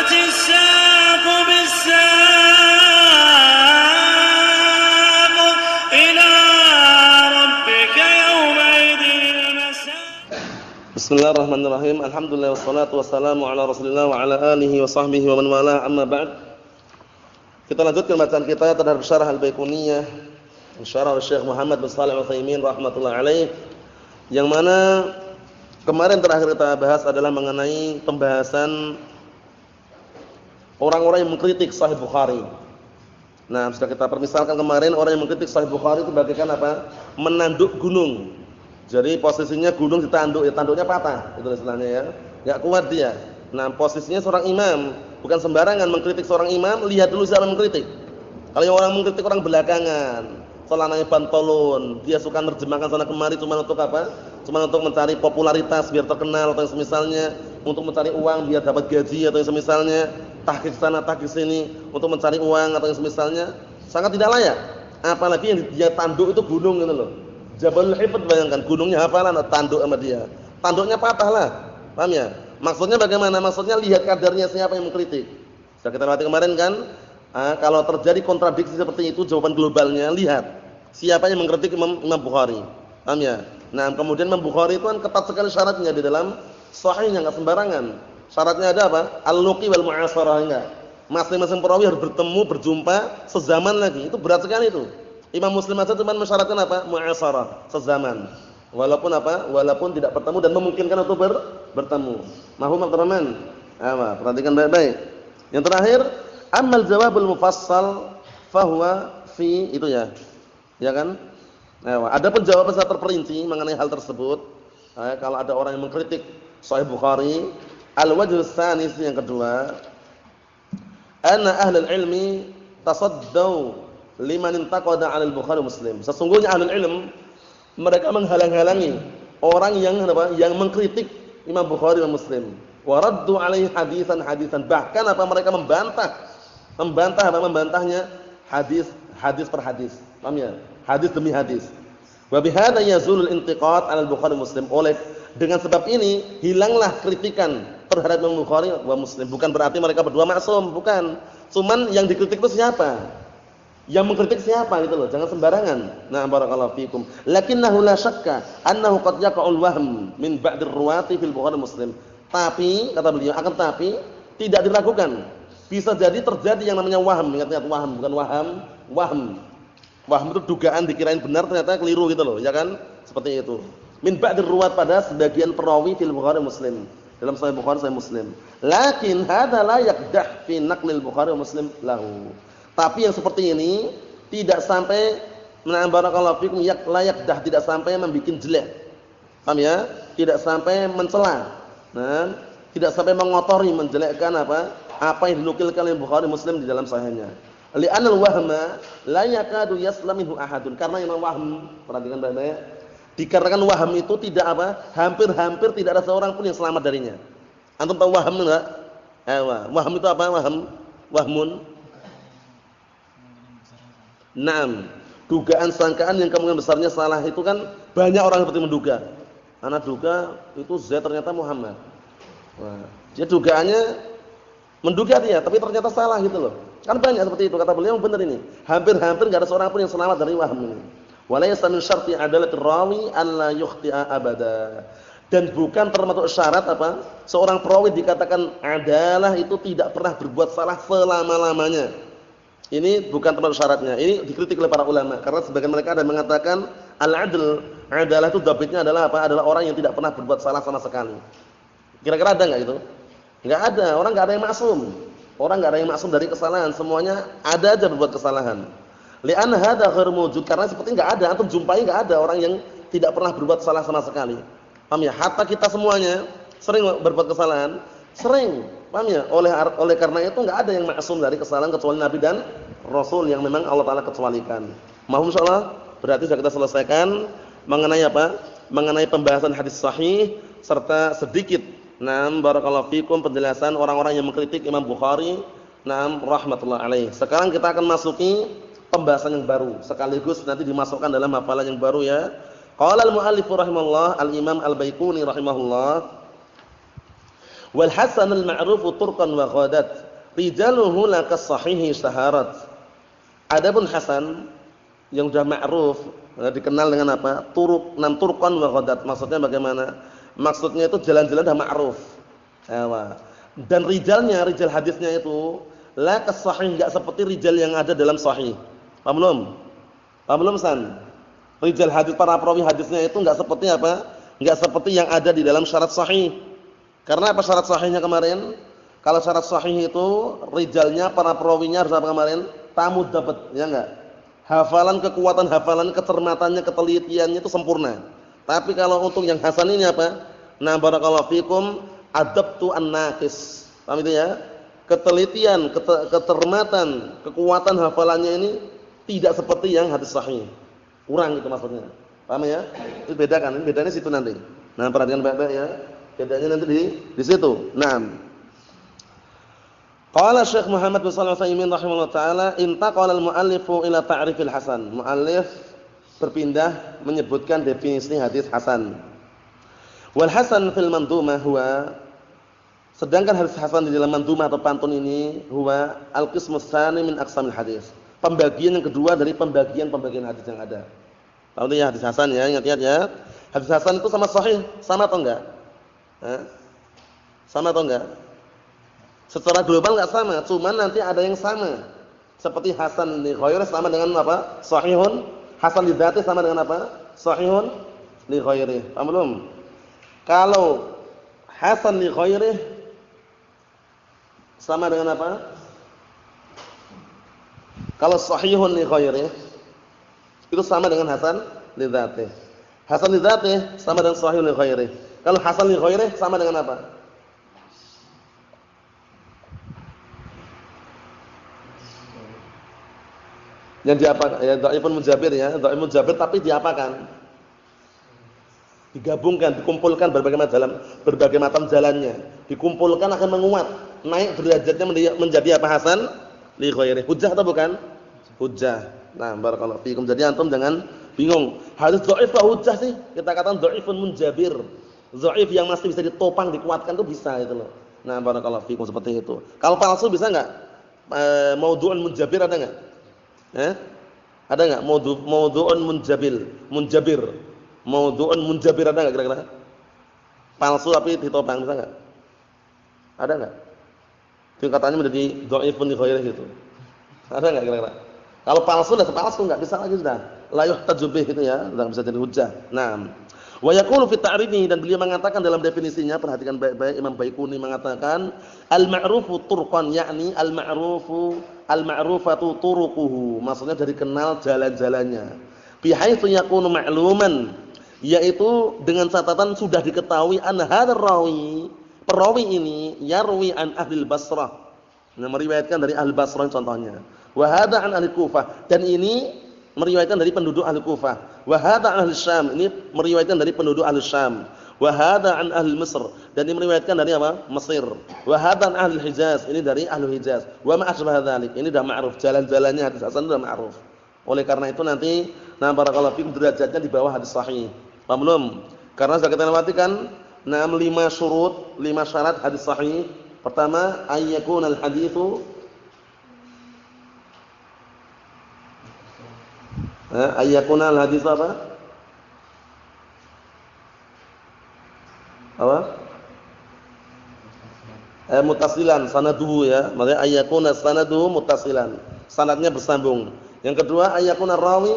وكشطت الساق بالساق إلى ربك يومئذ المساق. Bismillahirrahmanirrahim. Alhamdulillah wassalatu wassalamu ala Rasulillah wa ala alihi wa sahbihi wa man walah, amma ba'd. Kita lanjutkan bacaan kita terhadap Syarah Al-Baiquniyah, syarah Syekh Muhammad bin Shalih Al-Utsaimin rahimatullah alaih. Yang mana kemarin terakhir kita bahas adalah mengenai pembahasan orang-orang yang mengkritik Sahih Bukhari. Nah, sudah kita permisalkan kemarin orang yang mengkritik Sahih Bukhari itu bagaikan apa? Menanduk gunung. Jadi posisinya gunung ditanduk, ya tanduknya patah, itu istilahnya ya. Enggak kuat dia. Nah, posisinya seorang imam, bukan sembarangan mengkritik seorang imam, lihat dulu siapa yang mengkritik. Kalau yang orang mengkritik orang belakangan, celananya pantolon, dia suka nerjemahkan sana kemari cuma untuk apa? Cuma untuk mencari popularitas biar terkenal atau yang semisalnya, untuk mencari uang biar dapat gaji atau yang semisalnya, tahqiq sana tahqiq sini untuk mencari uang atau yang semisalnya, sangat tidak layak. Apalagi yang dia tanduk itu gunung gitu loh. Jabalul Hifdz, bayangkan gunungnya hafalan, tanduk sama dia. Tanduknya patah lah. Paham ya? Maksudnya bagaimana? Maksudnya lihat kadarnya siapa yang mengkritik. Sudah kita lihat kemarin kan? Kalau terjadi kontradiksi seperti itu, jawaban globalnya lihat siapa yang mengkritik Imam Bukhari. Paham ya? Nah, kemudian Imam Bukhari itu kan ketat sekali syaratnya di dalam sahihnya, enggak sembarangan. Syaratnya ada apa? Al-luqi wal mu'asarah, enggak. Masing-masing perawi harus bertemu, berjumpa sezaman lagi. Itu berat sekali itu. Imam Muslim aja cuma mensyaratkan apa? Mu'asarah, sezaman. Walaupun apa? Walaupun tidak bertemu dan memungkinkan untuk bertemu. Mahum Abdurrahman. Perhatikan baik-baik. Yang terakhir, amal jawabul mufassal fahuwa fi, itu ya. Ya kan? Adapun jawaban secara terperinci mengenai hal tersebut, kalau ada orang yang mengkritik Sahih Bukhari, al-wajh tsanis, yang kedua, anna ahlul ilmi tasaddau liman intaqada 'ala al-Bukhari Muslim. Sesungguhnya ahlul ilm mereka menghalang-halangi orang yang apa? Yang mengkritik Imam Bukhari dan Muslim. Wa raddu 'alaihi hadisan, bahkan apa mereka membantah apa? Membantahnya hadis per hadis. Paham ya? Hadis demi hadis. Wa bihadza yazulul intiqad 'ala al-Bukhari Muslim. Oleh dengan sebab ini hilanglah kritikan terhadap Imam Bukhari wa Muslim. Bukan berarti mereka berdua maksum, bukan. Cuman yang dikritik itu siapa? Yang mengkritik siapa gitu loh, jangan sembarangan. Nah, barakallahu fikum. Lakinnahu la syakka annahu qad yaqa'ul wahm min ba'dir ruwati fil Bukhari Muslim. Tapi kata beliau, akan tapi tidak diragukan. Bisa jadi terjadi yang namanya wahm, ingat-ingat wahm, bukan waham, wahm. Wahm itu dugaan dikirain benar ternyata keliru gitu loh, ya kan? Seperti itu. Min ba'dir ruwat, pada sebagian perawi fil Bukhari Muslim. Dalam Sahih Bukhari, Sahih Muslim. Lakin hadza la yaqdah fi naqlil Bukhari Muslim lahu. Tapi yang seperti ini tidak sampai barakallahu fikum layak dah, tidak sampai membuat jelek. Paham ya? Tidak sampai mencela. Nah, tidak sampai mengotori, menjelekkan apa yang dinukilkan oleh Bukhari Muslim di dalam sahihnya. Li'anal wahma la yakadu yaslam minhu ahadun. Karena Imam Wahm, perhatikan baik-baik. Dikarenakan waham itu tidak hampir-hampir tidak ada seorang pun yang selamat darinya. Antum tahu waham enggak? Waham itu apa? Wahmun. Naam, dugaan sangkaan yang kemungkinan besarnya salah itu kan banyak orang seperti menduga. Anak duga itu Z ternyata Muhammad. Dia dugaannya menduga dia, tapi ternyata salah gitu loh. Kan banyak seperti itu, kata beliau benar ini. Hampir-hampir enggak ada seorang pun yang selamat dari waham ini. Walaysa min syarti adalatir rawi an la yukhti'a abada. Dan bukan termasuk syarat seorang perawi dikatakan adalah itu tidak pernah berbuat salah selama-lamanya. Ini bukan termasuk syaratnya. Ini dikritik oleh para ulama karena sebagian mereka ada mengatakan al-adl, adalah itu dhabitnya adalah apa? Adalah orang yang tidak pernah berbuat salah sama sekali. Kira-kira ada enggak itu? Enggak ada. Orang enggak ada yang maksum. Orang enggak ada yang maksum dari kesalahan, semuanya ada aja berbuat kesalahan. Li'anna hadza ghairu mawjud, karena seperti enggak ada, antum jumpai enggak ada orang yang tidak pernah berbuat salah sama sekali. Paham ya? Hatta kita semuanya sering berbuat kesalahan, sering. Paham ya? Oleh karena itu enggak ada yang maksum dari kesalahan kecuali Nabi dan Rasul yang memang Allah Taala kecualikan. Mohon insyaallah berarti sudah kita selesaikan mengenai apa? Mengenai pembahasan hadis sahih serta sedikit barakallahu fikum penjelasan orang-orang yang mengkritik Imam Bukhari rahmatullah alaih. Sekarang kita akan masuki pembahasan yang baru sekaligus nanti dimasukkan dalam hafalan yang baru ya. Qala al-muallif rahimahullah al-Imam Al-Baiquni rahimahullah Wal hasanul ma'rufu turqan wa ghadat. Rijaluhu la kas-sahihi syaharat. Adapun hasan yang sudah ma'ruf, dikenal dengan apa? Turqan wa ghadat. Maksudnya bagaimana? Maksudnya itu jalan-jalan sudah ma'ruf. Dan rijal hadisnya itu la kas-sahih, enggak seperti rijal yang ada dalam sahih. Paham belum? Paham belum, San? Rijal hadis, para perawi hadisnya itu enggak seperti apa? Enggak seperti yang ada di dalam syarat sahih. Karena apa syarat sahihnya kemarin? Kalau syarat sahih itu rijalnya, para perawinya harus apa kemarin? Tamu dapat, ya enggak? Hafalan, kekuatan hafalan, kecermatannya, ketelitiannya itu sempurna. Tapi kalau untuk yang hasan ini apa? Nah, barakallahu fikum, adabtu an-naqis. Paham itu ya? Ketelitian, kecermatan, kekuatan hafalannya ini tidak seperti yang hadis sahih. Kurang itu maksudnya. Paham ya? Itu beda kan? Ini bedanya situ nanti. Nah, perhatikan baik-baik ya. Bedanya nanti di situ. Naam. Qala Syekh Muhammad bin Shalih Al-Utsaimin rahimahullah taala, intaqala al-muallifu ila ta'rifil hasan. Muallif berpindah menyebutkan definisi hadis hasan. Wal hasan fil mandhumah huwa, sedangkan hadis hasan di dalam mandhumah atau pantun ini huwa al-qismus tsani min aqsamil hadis. Pembagian yang kedua dari pembagian hadis yang ada. Tahu ya hadis hasan ya, ingat-ingat ya. Hadis hasan itu sama sahih, sama atau enggak? Sama atau enggak? Secara global enggak sama, cuman nanti ada yang sama. Seperti hasan li ghairi sama dengan apa? Sahihun. Hasan li dzati sama dengan apa? Sahihun li ghairi. Paham belum? Kalau hasan li ghairi sama dengan apa? Kalau sahihun li ghairi itu sama dengan hasan li dzati. Hasan li dzati sama dengan sahihun li ghairi. Kalau hasan li ghairi sama dengan apa? Yang diapakan? Ya dhaifun munjabir ya, dhaif munjabir tapi diapakan? Digabungkan, dikumpulkan berbagai macam jalannya. Dikumpulkan akan menguat, naik derajatnya menjadi apa? Hasan li ghairi. Hujjah atau bukan? Hujjah. Nah, barakallahu fikum. Jadi antum jangan bingung. Hadis dhaif apa hujjah sih? Kita katakan dhaifun munjabir. Dhaif yang masih bisa ditopang, dikuatkan itu bisa itu loh. Nah, barakallahu fikum seperti itu. Kalau palsu bisa enggak? Maudhu'un munjabir ada enggak? Ada enggak maudhu'un munjabir? Maudhu'un munjabir ada enggak kira-kira? Palsu tapi ditopang bisa enggak? Ada enggak? Tingkatannya menjadi dhaifun li ghairihi gitu. Ada enggak kira-kira? Kalau palsu dah palsu enggak bisa lagi sudah. La yuhtaju bih gitu ya, enggak bisa jadi hujjah. Naam. Wa yaqulu fi ta'rifihi, dan beliau mengatakan dalam definisinya, perhatikan baik-baik, Imam Baiquni mengatakan al-ma'rufu turqan, yakni al-ma'rufatu turuquhu, maksudnya dari kenal jalan-jalannya. Bi haitsu yakunu ma'luman, yaitu dengan catatan sudah diketahui an hadzal rawi, perawi ini yarwi an ahli Basrah. Nah, meriwayatkan dari ahli Basrah contohnya. Wa hadza an ahli Kufah, dan ini meriwayatkan dari penduduk ahli Kufah. Wa hadza ahli Syam, ini meriwayatkan dari penduduk ahli Syam. Wa hadza an ahli Mesir, dan ini meriwayatkan dari apa? Mesir. Wa hadza an ahli Hijaz, ini dari ahli Hijaz. Wa ma asbah dzalik, ini sudah ma'ruf, jalan-jalannya hadis hasan sudah ma'ruf. Oleh karena itu nanti barakallahu fikum derajatnya di bawah hadis sahih. Paham belum? Karena sudah kita lewati kan 5 syurut, 5 syarat hadis sahih. Pertama, ayyakunal haditsu ayyakunal hadits apa? Muttasilan sanaduhu ya. Maksudnya ayyakuna sanaduhu muttasilan. Sanadnya bersambung. Yang kedua ayyakuna rawi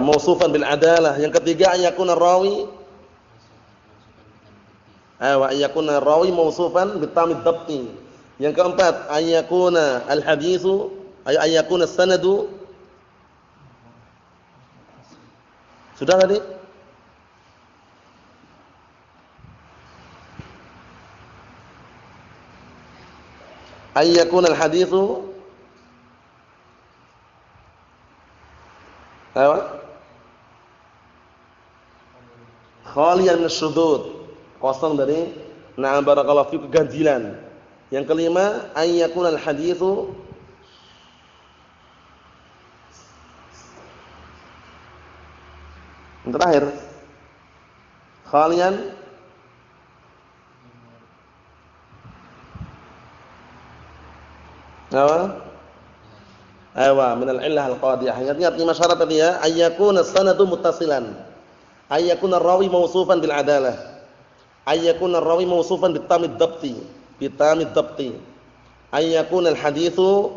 mausufan bil adalah. Yang ketiga ayyakuna rawi ayyakuna rawi mausufan bitamid dhabti. Yang keempat ayyakuna al-haditsu ayyakuna sanadu. Sudah tadi? Ayyakuna al-haditsu khaliyan min syudud, kosong dari barakallahu fi keganjilan. Yang kelima ayyakuna al-haditsu Yang terakhir. Khalian apa? Min al-illah al-qadhiyah. Ingat lima syarat tadi ya, ayyakuna sanadu muttasilan. Ayyakuna rawi mausufan bil adalah. Ayyakuna rawi mausufan bitamid dabti. Bitamid dabti. Ayyakuna al-haditsu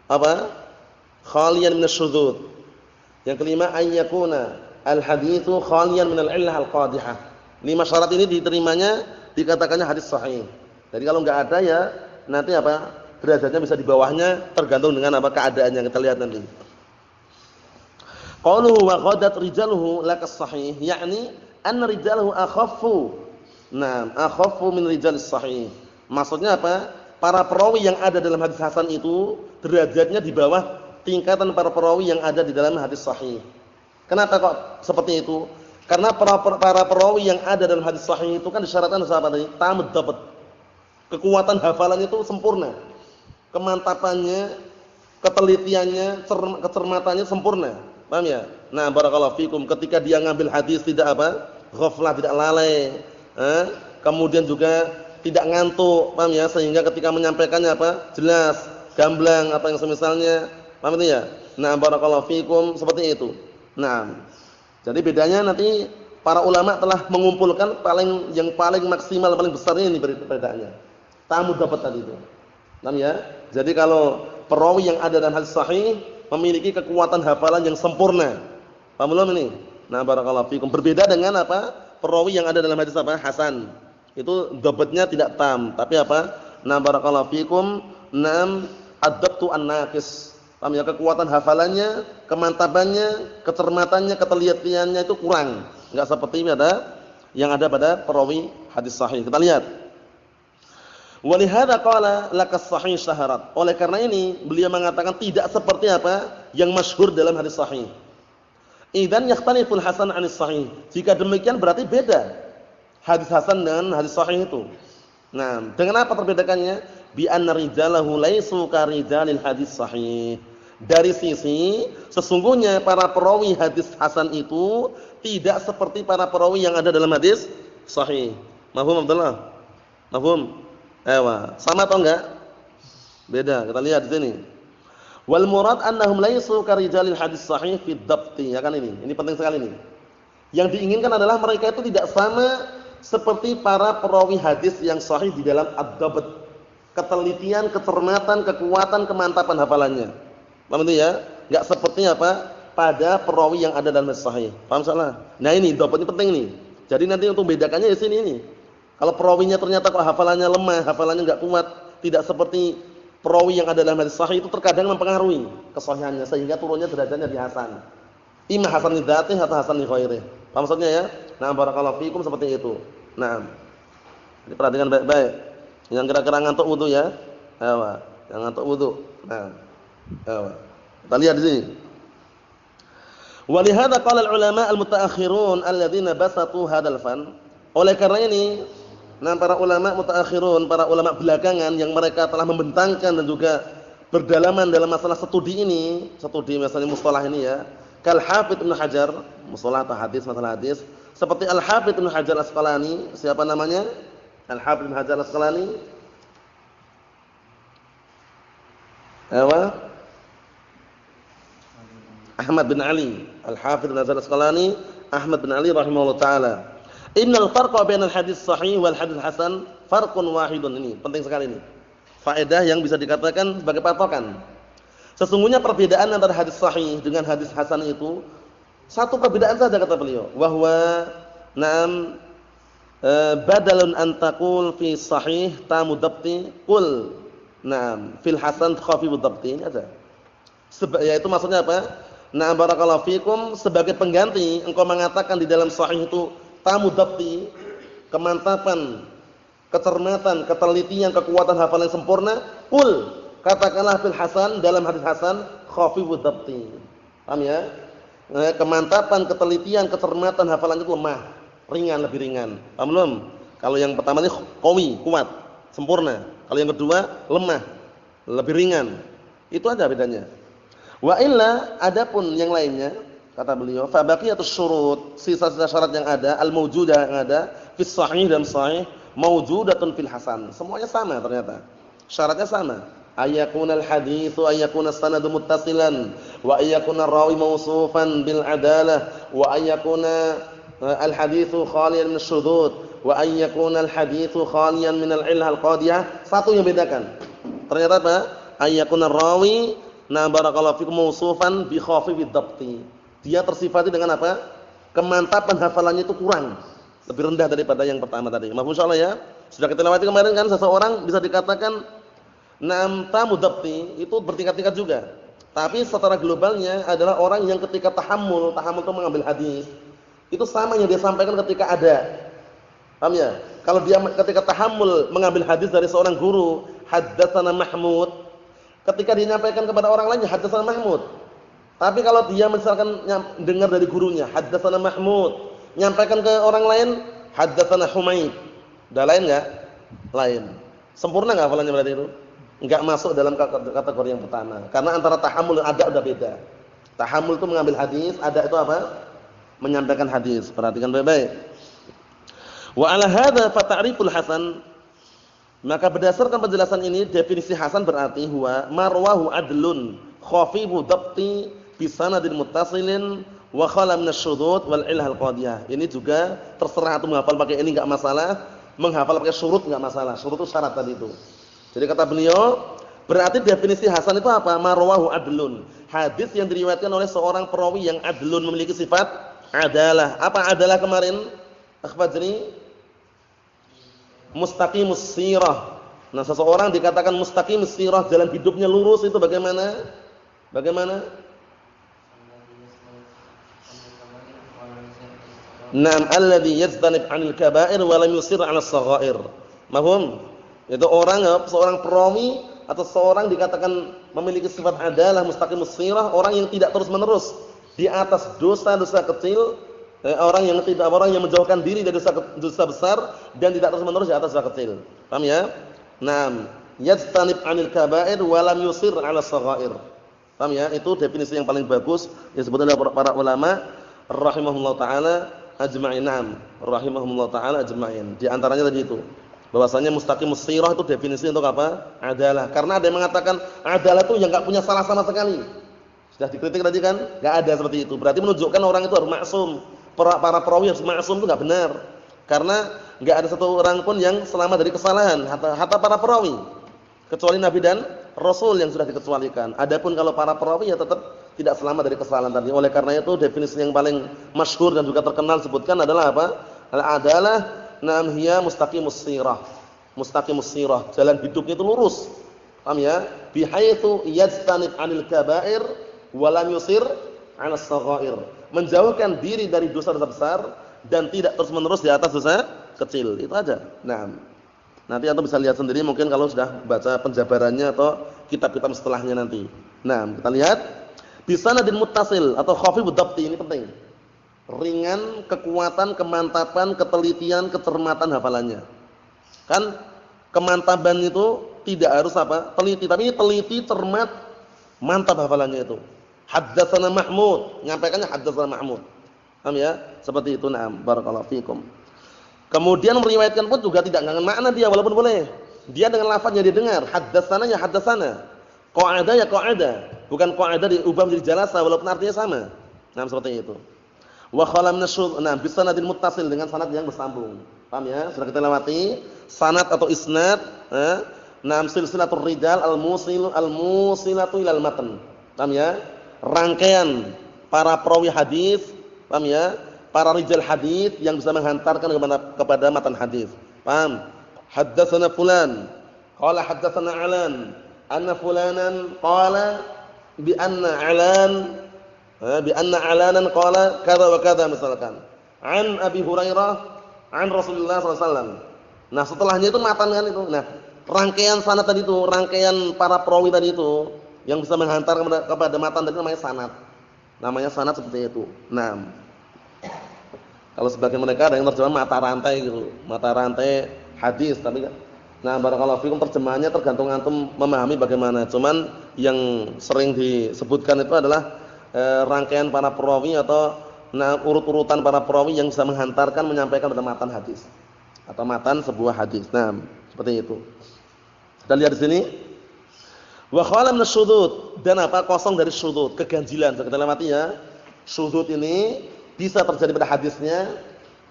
apa? Khalian min asy-syudzuz. Yang kelima ayyakuna al-haditsu khalian min al-illah al-qadhiyah. Lima syarat ini diterimanya dikatakannya hadis sahih. Jadi kalau enggak ada ya nanti apa? Derajatnya bisa di bawahnya tergantung dengan apa keadaannya, kita lihat nanti. Qauluhu wa ghadat rijaluhu lakas sahih, yakni anna rijaluhu akhaffu. Nah, akhaffu min rijalis sahih. Maksudnya apa? Para perawi yang ada dalam hadis hasan itu derajatnya di bawah tingkatan para perawi yang ada di dalam hadis sahih. Kenapa kok seperti itu? Karena para perawi yang ada dalam hadis sahih itu kan disyaratkan apa tadi? Tamud dapat. Kekuatan hafalannya itu sempurna. Kemantapannya, ketelitiannya, kecermatannya sempurna. Paham ya? Nah, barakallahu fikum, ketika dia ngambil hadis tidak apa? Ghaflah, tidak lalai. Kemudian juga tidak ngantuk, paham ya? Sehingga ketika menyampaikannya apa? Jelas, gamblang apa yang semisalnya. Paham itu ya? Nah, barakallahu fikum, seperti itu. Nah, jadi bedanya nanti para ulama telah mengumpulkan yang paling maksimal, paling besar ini perbedaannya. Tamu dapat tadi itu. Paham ya? Jadi kalau perawi yang ada dalam hadis sahih memiliki kekuatan hafalan yang sempurna. Paham belum ini? Nah, barakallahu fikum. Berbeda dengan apa? Perawi yang ada dalam hadis apa? Hasan. Itu dhabatnya tidak tam, tapi apa? Nah, barakallahu fikum, nam adabtu an-naqis. Paham ya? Kekuatan hafalannya, kemantapannya, kecermatannya, ketelitiannya itu kurang. Enggak seperti yang ada pada perawi hadis sahih. Kita lihat. Walihada qala lakas sahih syaharat. Oleh karena ini beliau mengatakan tidak seperti apa yang masyhur dalam hadis sahih. Idzan yakhtaliful hasan 'anis sahih. Jika demikian berarti beda hadis hasan dengan hadis sahih itu. Nah, dengan apa perbedaannya? Bi anna rijalahu laisu ka rijalil hadis sahih. Dari sisi sesungguhnya para perawi hadis hasan itu tidak seperti para perawi yang ada dalam hadis sahih. Mafhum Abdullah? Mafhum? Sama atau enggak? Beda. Kita lihat di sini. Wal murad annahum laisu ka rijalil hadis sahih fi dhabti. Ya kan ini. Ini penting sekali ini. Yang diinginkan adalah mereka itu tidak sama seperti para perawi hadis yang sahih di dalam ad-dhabt. Ketelitian, kecermatan, kekuatan, kemantapan hafalannya. Paham itu ya? Enggak seperti apa? Pada perawi yang ada dalam hadis sahih. Paham salah? Nah ini dhabt ini penting nih. Jadi nanti untuk bedakannya di sini ini. Kalau perawinya ternyata kok hafalannya lemah, hafalannya enggak kuat, tidak seperti perawi yang ada dalam hadis sahih itu terkadang mempengaruhi kesahihannya sehingga turunnya derajatnya di hasan. Imma hasan li dzatihi atau hasan li ghairihi. Paham maksudnya ya? Nah, barakallahu fikum seperti itu. Nah, ini perhatikan baik-baik. Yang kira-kira ngantuk wudu ya. Yang ngantuk wudu. Nah, kita lihat di sini. Walihada qala al-ulama al-mutaakhirun alladziina basatu hadzal fan. Oleh karena ini para ulama mutaakhirun, para ulama belakangan yang mereka telah membentangkan dan juga berdalaman dalam masalah studi ini, studi misalnya mustalah ini ya. Kal Hafidz Ibnu Hajar, mustalah atau hadis, masalah hadis, seperti Al Hafidz Ibnu Hajar Asqalani, siapa namanya? Al Hafidz Ibnu Hajar Asqalani. Ahmad bin Ali, Al Hafidz Ibnu Hajar Asqalani, Ahmad bin Ali rahimahullah taala. Innal farqa bainal hadis sahih wal hadis hasan farqun wahidun. Ini penting sekali ini. Faedah yang bisa dikatakan sebagai patokan. Sesungguhnya perbedaan antara hadis sahih dengan hadis hasan itu satu perbedaan saja kata beliau. Wa huwa badalun an taqul fi sahih tamu dhabti qul fil hasan khafifu dhabti aja. Yaitu maksudnya apa? Barakallahu fikum, sebagai pengganti engkau mengatakan di dalam sahih itu tamu dhabti, kemantapan, kecermatan, ketelitian, kekuatan hafalan sempurna. Qul, katakanlah fil hasan, dalam hadis hasan khafifu dhabti. Paham ya? Kemantapan, ketelitian, kecermatan hafalannya itu lemah, ringan, lebih ringan. Paham belum? Kalau yang pertama ini qawi, kuat, sempurna. Kalau yang kedua lemah, lebih ringan. Itu aja bedanya. Wa illa adapun yang lainnya, Kata beliau, fa baqiyatus syurut, sisa-sisa syarat yang ada, al-maujudah yang ada, fis sahih dan sahih, maujudatun fil hasan. Semuanya sama ternyata. Syaratnya sama. Ayakunal haditsu ayakuna sanadu muttasilan wa ayakuna rawi mausufan bil adalah wa ayakuna al-haditsu khaliyan min syudzud wa ayakuna al-haditsu khaliyan min al-illah al-qadiyah. Satu yang bedakan. Ternyata apa? Ayakuna rawi na barakallahu fikum mausufan bi khafifid dhabti. Dia tersifati dengan apa? Kemantapan hafalannya itu kurang, lebih rendah daripada yang pertama tadi. Maaf insyaallah ya. Sudah kita lewati kemarin kan, seseorang bisa dikatakan na'am tamu dhabti, itu bertingkat-tingkat juga. Tapi secara globalnya adalah orang yang ketika tahammul itu mengambil hadis, itu sama yang dia sampaikan ketika ada. Paham ya? Kalau dia ketika tahammul mengambil hadis dari seorang guru, haddatsana Mahmud, ketika dia menyampaikan kepada orang lain, haddatsana Mahmud. Tapi kalau dia misalkan dengar dari gurunya, haddatsana Mahmud, nyampaikan ke orang lain, haddatsana Humaid. Udah lain enggak? Lain. Sempurna enggak hafalannya berarti itu? Enggak masuk dalam kategori yang pertama. Karena antara tahammul dan ada udah beda. Tahammul itu mengambil hadis, ada itu apa? Menyampaikan hadis. Perhatikan baik-baik. Wa ala hadza fa ta'riful hasan, maka berdasarkan penjelasan ini definisi hasan berarti huwa marwahu adlun khafifu dhabti bisanadin muttasilin wa khala min asy-syudud wal illah al-qadiyah. Ini juga terserah atau menghafal pakai ini enggak masalah, menghafal pakai syurut enggak masalah. Syurut itu syarat tadi itu. Jadi kata beliau, berarti definisi hasan itu apa? Marwahu adlun. Hadis yang diriwayatkan oleh seorang perawi yang adlun, memiliki sifat adalah. Apa adalah kemarin? Akhfajri mustaqimus sirah. Nah, seseorang dikatakan mustaqimus sirah, jalan hidupnya lurus, itu bagaimana? Bagaimana? Naam alladhi yajtanib 'anil kaba'ir wa lam yusir 'ala as-saghair. Mahum? Itu orang, seorang perawi atau seorang dikatakan memiliki sifat adalah mustaqimus sirah, orang yang tidak terus-menerus di atas dosa-dosa kecil, orang yang menjauhkan diri dari dosa besar dan tidak terus-menerus di atas dosa kecil. Paham ya? Naam, yajtanib 'anil kaba'ir wa lam yusir 'ala as-saghair. Paham ya? Itu definisi yang paling bagus yang disebutkan oleh para ulama rahimahumullah taala ajma'in. Naam, rahimahumullah taala ajma'in. Di antaranya tadi itu, bahwasanya mustaqimus sirah itu definisi untuk apa? Adalah. Karena ada yang mengatakan adalah itu yang enggak punya salah sama sekali. Sudah dikritik tadi kan? Enggak ada seperti itu. Berarti menunjukkan orang itu harus maksum. Para perawi yang maksum itu enggak benar. Karena enggak ada satu orang pun yang selamat dari kesalahan, hatta para perawi. Kecuali Nabi dan Rasul yang sudah dikecualikan. Adapun kalau para perawi ya tetap tidak selamat dari kesalahan tadi. Oleh karena itu definisi yang paling masyhur dan juga terkenal sebutkan adalah apa? Al-adalah nam hiya mustaqimus sirah. Mustaqimus sirah, jalan hidupnya itu lurus. Paham ya? Bihaitsu yajtanib 'anil kaba'ir wa lam yusir 'alas saghair. Menjauhkan diri dari dosa-dosa besar dan tidak terus-menerus di atas dosa kecil. Itu aja. Nah, nanti antum bisa lihat sendiri mungkin kalau sudah baca penjabarannya atau kitab-kitab setelahnya nanti. Nah, kita lihat bisanadin muttasil atau khafifud dhabti, ini penting. Ringan, kekuatan, kemantapan, ketelitian, kecermatan hafalannya. Kan kemantapan itu tidak harus apa? Teliti, tapi ini teliti, cermat, mantap hafalannya itu. Haddatsana Mahmud, nyampaikannya haddatsana Mahmud. Paham ya? Seperti itu. Na'am, barakallahu fikum. Kemudian meriwayatkan pun juga tidak ngangin makna dia walaupun boleh. Dia dengan lafaznya dia dengar, haddatsana ya haddatsana. Qa'ada ya qa'ada. Bukan qa'ada diubah menjadi jalasa walaupun artinya sama. Nah, seperti itu. Wa khala min asyud, nah bisanadil muttasil, dengan sanad yang bersambung. Paham ya? Sudah kita lewati sanad atau isnad, nah silsilatur rijal al-musilatu ilal matan. Paham ya? Rangkaian para perawi hadis, paham ya? Para rijal hadis yang bisa menghantarkan kepada matan hadis. Paham? Haddatsana fulan, qala haddatsana alan, anna fulanan qala bi anna alanan qala kadza wa kadza misalkan. An Abi Hurairah an Rasulullah sallallahu alaihi wasallam. Nah, setelahnya itu matan kan itu. Nah, rangkaian sanad tadi itu, rangkaian para perawi tadi itu yang bisa menghantar kepada matan tadi namanya sanad. Namanya sanad seperti itu. Nah, kalau sebagian mereka ada yang terjemah mata rantai gitu, mata rantai hadis, tapi nah barakallahu fikum terjemahannya tergantung antum memahami bagaimana. Cuman yang sering disebutkan itu adalah rangkaian para perawi atau urut-urutan para perawi yang bisa menghantarkan menyampaikan pada matan hadis atau matan sebuah hadis. Nah, seperti itu. Kita lihat di sini. Wa khala min syudud, dan apa? Kosong dari syudud, keganjilan. Kita lewati ya. Syudud ini bisa terjadi pada hadisnya,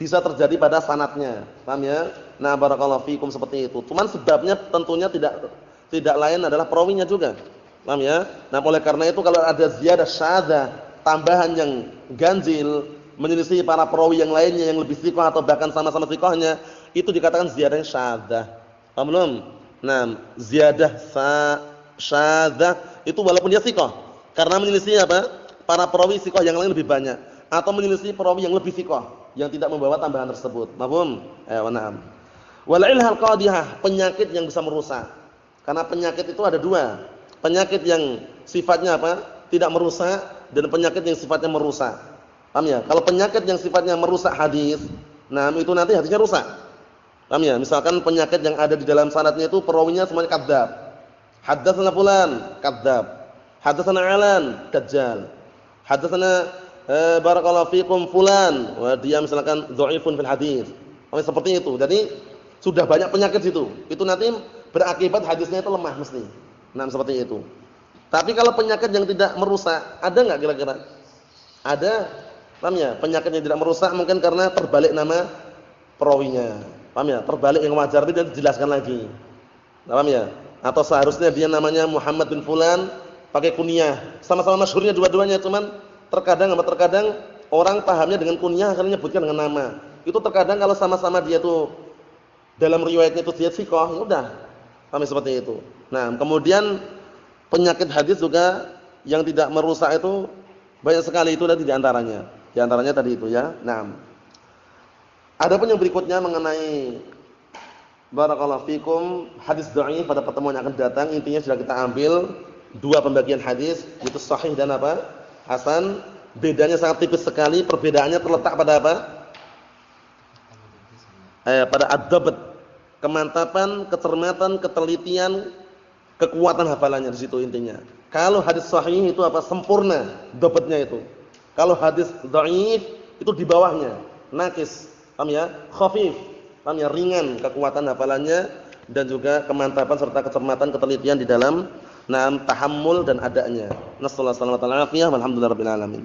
bisa terjadi pada sanadnya. Paham ya? Nah, barakallahu fikum seperti itu. Cuman sebabnya tentunya tidak lain adalah perawinya juga. Paham ya? Nah, oleh karena itu kalau ada ziyadah syadzah, tambahan yang ganjil menyelisih para perawi yang lainnya yang lebih thiqah atau bahkan sama-sama thiqahnya, itu dikatakan ziyadah syadzah. Paham belum? Nah, ziyadah syadzah itu walaupun dia thiqah, karena menyelisih apa? Para perawi thiqah yang lain lebih banyak, atau menyelisih perawi yang lebih thiqah yang tidak membawa tambahan tersebut. Paham? Na'am. Wal ilhal qadihah, penyakit yang bisa merusak. Karena penyakit itu ada dua. Penyakit yang sifatnya apa? Tidak merusak, dan penyakit yang sifatnya merusak. Paham ya? Kalau penyakit yang sifatnya merusak hadis, nah itu nanti hadisnya rusak. Paham ya? Misalkan penyakit yang ada di dalam sanadnya itu perawinya semuanya kadzdzab. Haddatsana fulan, kadzdzab. Haddatsana alan, dajjal. Haddatsana barakallahu fikum fulan, wah dia misalkan dhaifun fil hadis. Seperti itu. Jadi sudah banyak penyakit situ. Itu nanti berakibat hadisnya itu lemah mesti. Nah, seperti itu. Tapi kalau penyakit yang tidak merusak, ada enggak kira-kira? Ada. Paham ya? Penyakit yang tidak merusak mungkin karena terbalik nama perawinya. Paham ya? Terbalik yang wajar itu dijelaskan lagi. Paham ya? Atau seharusnya dia namanya Muhammad bin Fulan pakai kunyah. Sama-sama masyhurnya dua-duanya, cuman terkadang orang pahamnya dengan kunyah akhirnya nyebutkan dengan nama. Itu terkadang kalau sama-sama dia tuh dalam riwayatnya itu dia thiqah, ya udah. Paham seperti itu. Nah, kemudian penyakit hadis juga yang tidak merusak itu banyak sekali, itu tadi di antaranya. Di antaranya tadi itu ya. Nah, adapun yang berikutnya mengenai barakallahu fikum hadis dhaif pada pertemuan yang akan datang, intinya sudah kita ambil dua pembagian hadis, yaitu sahih dan apa? Hasan. Bedanya sangat tipis sekali, perbedaannya terletak pada apa? Pada ad-dabt, kemantapan, kecermatan, ketelitian, kekuatan hafalannya di situ intinya. Kalau hadis sahih itu apa? Sempurna dabtnya itu. Kalau hadis dhaif itu di bawahnya, naqis. Paham ya? Khafif. Paham ya? Ringan kekuatan hafalannya dan juga kemantapan serta kecermatan, ketelitian di dalam tahammul dan adanya. Nasallahu alaihi wasallam, alhamdulillahirabbil alamin.